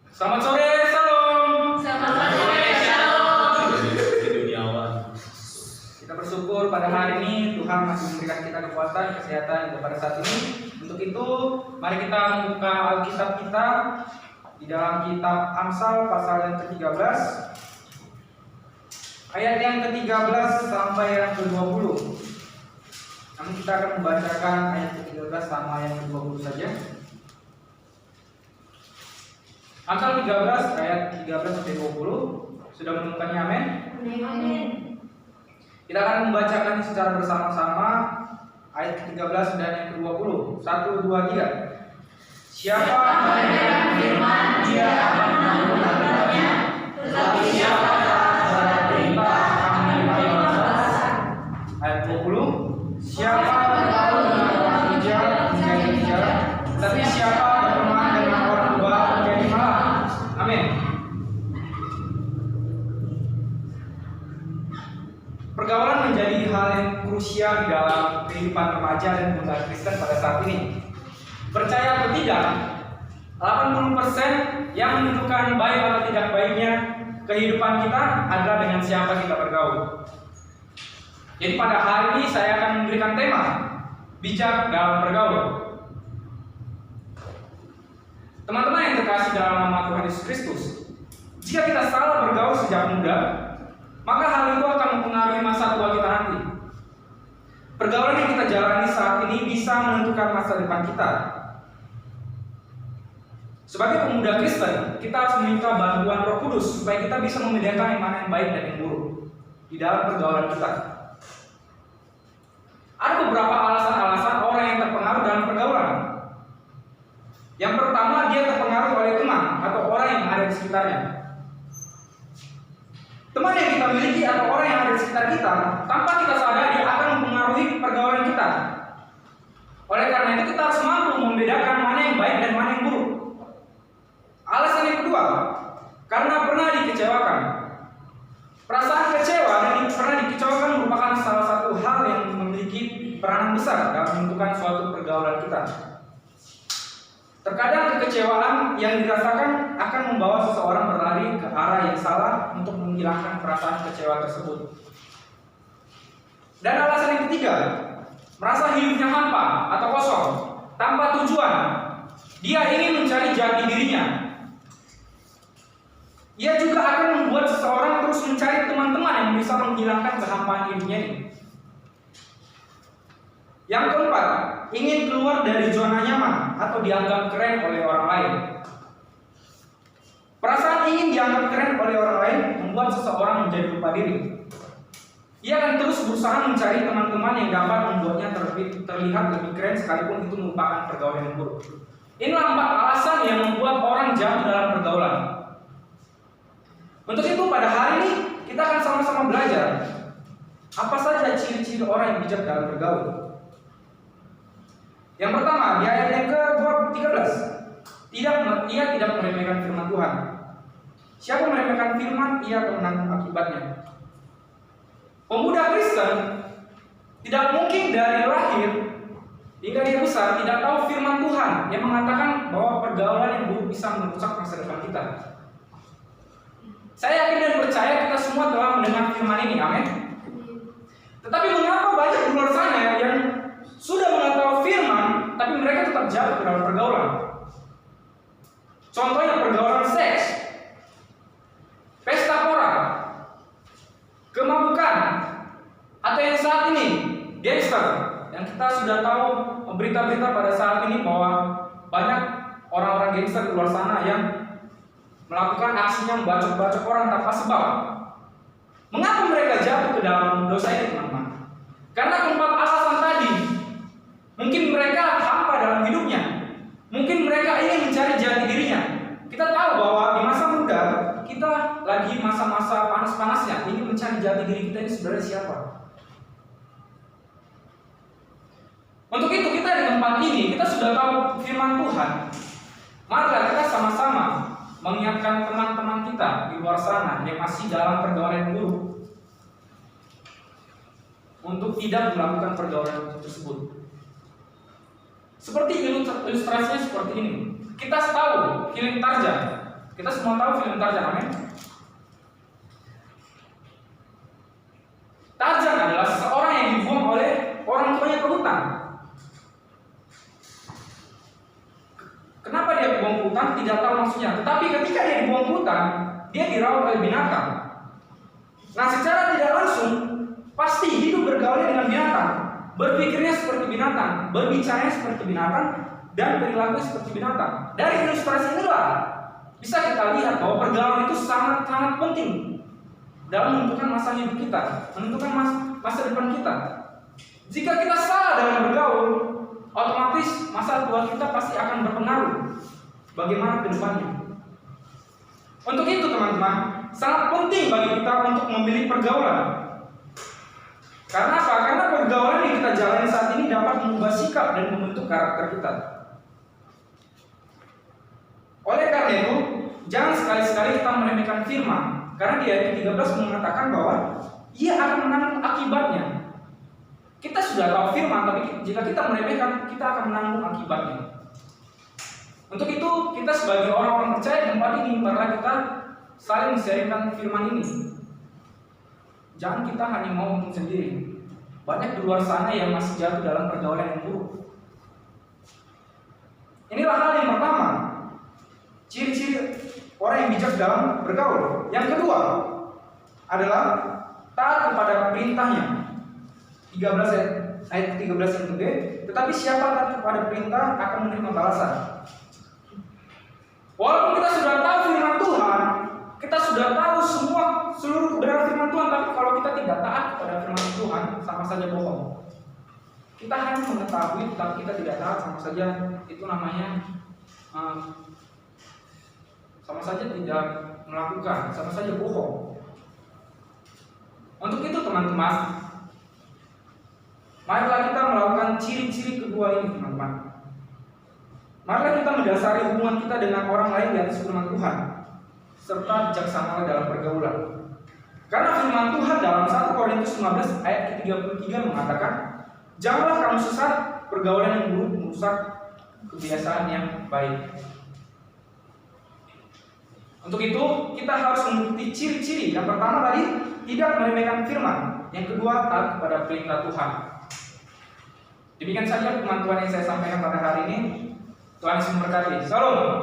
Selamat sore, Salam. Selamat sore, Shalom. Kita bersyukur pada hari ini Tuhan masih memberikan kita kekuatan, kesehatan hingga pada saat ini. Untuk itu, mari kita membuka Alkitab kita di dalam kitab Amsal pasal yang ke-13, ayat yang ke-13 sampai yang ke-20. Namun kita akan membacakan ayat ke-13 sama yang ke-20 saja. Amsal 13 ayat 13 sampai 20. Sudah menemukannya, amin? Amin. Kita akan membacakan secara bersama-sama ayat ke-13 dan yang ke-20. 1, 2, 3. Siapa mendengar firman, dia akan melakukannya, tetapi siapa tak terima akan menerima balasan. Ayat 20. Siapa bergaul dengan orang bijak menjadi bijak, tetapi siapa berteman dengan orang tua menjadi malang. Amin. Pergaulan menjadi hal yang krusial di dalam kehidupan remaja dan pemuda Kristen pada saat ini. Percaya atau tidak, 80% yang menentukan baik atau tidak baiknya kehidupan kita adalah dengan siapa kita bergaul. Jadi pada hari ini saya akan memberikan tema bijak dalam bergaul. Teman-teman yang terkasih dalam nama Tuhan Yesus Kristus, jika kita salah bergaul sejak muda, maka hal itu akan mempengaruhi masa tua kita nanti. Pergaulan yang kita jalani saat ini bisa menentukan masa depan kita. Sebagai pemuda Kristen, kita harus meminta bantuan Roh Kudus supaya kita bisa membedakan yang mana yang baik dan yang buruk di dalam pergaulan kita. Ada beberapa alasan-alasan orang yang terpengaruh dalam pergaulan. Yang pertama, dia terpengaruh oleh teman atau orang yang ada di sekitarnya. Teman yang kita miliki atau orang yang ada di sekitar kita, tanpa kita sadari akan mempengaruhi pergaulan kita. Oleh karena itu kita harus mampu membedakan mana yang baik dan mana yang buruk. Alasan yang kedua, karena pernah dikecewakan. Perasaan kecewa dan pernah dikecewakan merupakan salah satu hal yang memiliki peranan besar dalam menentukan suatu pergaulan kita. Terkadang kekecewaan yang dirasakan akan membawa seseorang berlari ke arah yang salah untuk menghilangkan perasaan kecewa tersebut. Dan alasan yang ketiga, merasa hidupnya hampa atau kosong, tanpa tujuan. Dia ingin mencari jati dirinya. Ia juga akan membuat seseorang terus mencari teman-teman yang bisa menghilangkan kehampaan hidupnya ini. Yang keempat, ingin keluar dari zona nyaman atau dianggap keren oleh orang lain. Perasaan ingin dianggap keren oleh orang lain membuat seseorang menjadi lupa diri. Ia akan terus berusaha mencari teman-teman yang dapat membuatnya terlihat lebih keren sekalipun itu merupakan pergaulan yang buruk. Inilah 4 alasan yang membuat orang jatuh dalam pergaulan. Untuk itu pada hari ini kita akan sama-sama belajar apa saja ciri-ciri orang yang bijak dalam bergaul. Yang pertama, di ayat yang ke-13, ia tidak meremehkan firman Tuhan. Siapa meremehkan firman, ia akan menanggung akibatnya. Pemuda Kristen tidak mungkin dari lahir hingga dia besar tidak tahu firman Tuhan yang mengatakan bahwa pergaulan yang buruk bisa merusak masa depan kita. Saya yakin dan percaya kita semua telah mendengar firman ini, amin. Tetapi mengapa banyak di luar sana yang sudah mengetahui firman, tapi mereka tetap jatuh ke dalam pergaulan? Contohnya pergaulan seks, pesta pora, kemabukan, atau yang saat ini gangster. Yang kita sudah tahu berita-berita pada saat ini bahwa banyak orang-orang gangster di luar sana yang melakukan aksinya membacok-bacok orang tanpa sebab. Mengapa mereka jatuh ke dalam dosa ini, teman-teman? Karena keempat alasan tadi. Mungkin mereka hampa dalam hidupnya. Mungkin mereka ingin mencari jati dirinya. Kita tahu bahwa di masa muda kita lagi masa-masa panas-panasnya, ingin mencari jati diri kita ini sebenarnya siapa. Untuk itu kita di tempat ini kita sudah tahu firman Tuhan. Maka kita sama-sama mengingatkan teman-teman kita di luar sana yang masih dalam pergaulan yang buruk untuk tidak melakukan pergaulan tersebut. Seperti ilustrasinya seperti ini. Kita tahu film Tarzan. Kita semua tahu film Tarzan, amin. Tarzan adalah seseorang yang dibuang oleh orang tuanya ke hutan. Kenapa dia dibuang ke hutan? Tidak tahu maksudnya. Tetapi ketika dia dibuang ke hutan, dia dirawat oleh binatang. Nah, secara tidak langsung pasti hidup bergaulnya dengan binatang, berpikirnya seperti binatang, berbicaranya seperti binatang, dan perilaku seperti binatang. Dari ilustrasi inilah bisa kita lihat bahwa pergaulan itu sangat-sangat penting dalam menentukan masa hidup kita, menentukan masa depan kita. Jika kita salah dalam bergaul, otomatis masa tua kita pasti akan berpengaruh bagaimana ke depannya. Untuk itu teman-teman, sangat penting bagi kita untuk memilih pergaulan. Karena apa? Karena pergaulan yang kita jalani saat ini dapat mengubah sikap dan membentuk karakter kita. Oleh karena itu, jangan sekali-sekali kita meremehkan firman. Karena di ayat 13 mengatakan bahwa ia akan menanggung akibatnya. Kita sudah tahu firman, tapi jika kita meremehkan, kita akan menanggung akibatnya. Untuk itu, kita sebagai orang-orang percaya di tempat ini, marilah kita saling sharingkan firman ini. Jangan kita hanya mau untung sendiri. Banyak di luar sana yang masih jatuh dalam pergaulan yang buruk. Inilah hal yang pertama, ciri-ciri orang yang bijak dalam bergaul. Yang kedua adalah taat kepada perintahnya. 13 ayat 13 yang kedua, tetapi siapa taat kepada perintah akan menerima balasan. Walaupun kita sudah tahu firman Tuhan, kita sudah tahu seluruh kebenaran firman Tuhan, tapi kalau kita tidak taat kepada firman Tuhan, sama saja bohong. Kita hanya mengetahui, tapi kita tidak taat, sama saja itu namanya sama saja tidak melakukan, sama saja bohong. Untuk itu teman-teman, marilah kita melakukan ciri-ciri kedua ini teman-teman. Marilah kita mendasari hubungan kita dengan orang lain di atas firman Tuhan, serta bijaksana dalam pergaulan. Karena firman Tuhan dalam 1 Korintus 15 ayat ke-33 mengatakan, janganlah kamu sesat, pergaulan yang buruk merusak kebiasaan yang baik. Untuk itu, kita harus mengikuti ciri-ciri. Yang pertama tadi, tidak meremehkan firman. Yang kedua, taat kepada perintah Tuhan. Demikian saja firman Tuhan yang saya sampaikan pada hari ini. Tuhan Yesus memberkati. Salam.